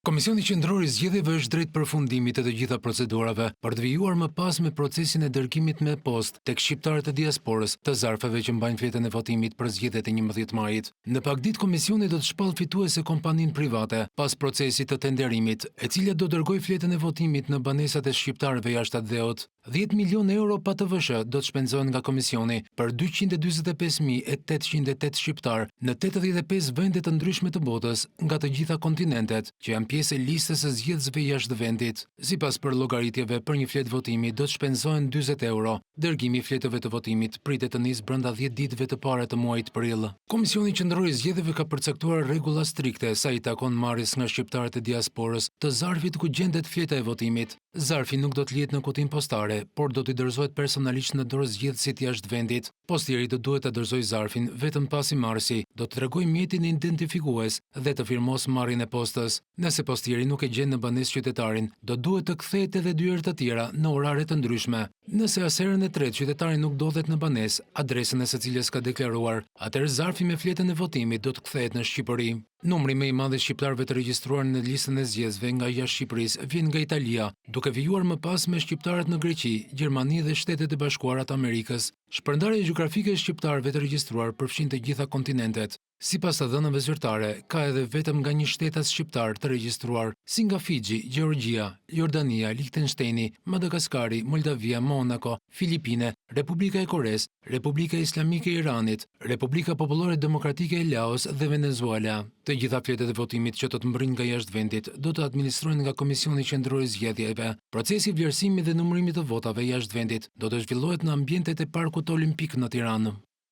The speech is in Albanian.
Komisioni Qendror i Zgjedhjeve është drejt përfundimit të gjitha procedurave për të vijuar më pas me procesin e dërgimit me postë tek shqiptarët e diasporës të zarfeve që mbajnë fletën e votimit për zgjedhjet e 11 majit. Në pak ditë komisioni do të shpall fituese kompaninë private pas procesit të tenderimit, e cila do dërgoj fletën e votimit në banesat e shqiptarëve jashtë atë dheut. 10 milion euro pa TVSH do të shpenzohen nga komisioni për 245.808 shqiptar në 85 vende të ndryshme të botës nga të gjitha kontinentet që janë pjesë e listës së zgjedhësve jashtë vendit. Sipas për llogaritjeve për një fletë votimi do të shpenzohen 40 euro. Dërgimi i fletëve të votimit pritet të nisë brenda 10 ditëve të para të muajit prill. Komisioni Qendror i Zgjedhjeve ka përcaktuar rregulla strikte sa i takon marrjes nga shqiptarët e diasporës të zarfit ku gjendet fleta e votimit. Zarfi nuk do të lihet në kutinë postare, por do t'i dorëzohet personalisht në dorë zgjedhësit jashtë vendit. Postieri do duhet ta dorëzojë zarfin vetëm pasi marrësi do të tregojë mjetin identifikues dhe të firmos marrjen e postës. Nëse postieri nuk e gjen në banesë qytetarin, do duhet të kthehet edhe 2 herë të tjera në orare të ndryshme. Nëse as herën e tretë qytetari nuk ndodhet në banesë, adresën e së cilës ka deklaruar, atëherë zarfi me fletën e votimit do të kthehet në Shqipëri. Numri më i madh i shqiptarëve të regjistruar në listën e zgjedhësve nga jashtë Shqipërisë vjen nga Italia, duke vijuar më pas me shqiptarët në Greqi, Gjermani dhe Shtetet e Bashkuara të Amerikës. Shpërndarja gjeografike e shqiptarëve të regjistruar përfshin të gjitha kontinentet. Sipas të dhënave zyrtare, ka edhe vetëm nga një shtetas shqiptar të regjistruar, si nga Fixhi, Gjeorgjia, Jordania, Lichtensteini, Madagaskari, Moldavia, Monako, Filipine, Republika e Koresë, Republika Islamike e Iranit, Republika Popullore Demokratike e Laos dhe Venezuela. Të gjitha fletët e votimit që do të mbërrinë nga jashtë vendit do të administrohen nga Komisioni Qendror i Zgjedhjeve. Procesi i vlerësimit dhe numërimit të votave jashtë vendit do të zhvillohet në ambientet e Parkut Olimpik në Tiranë.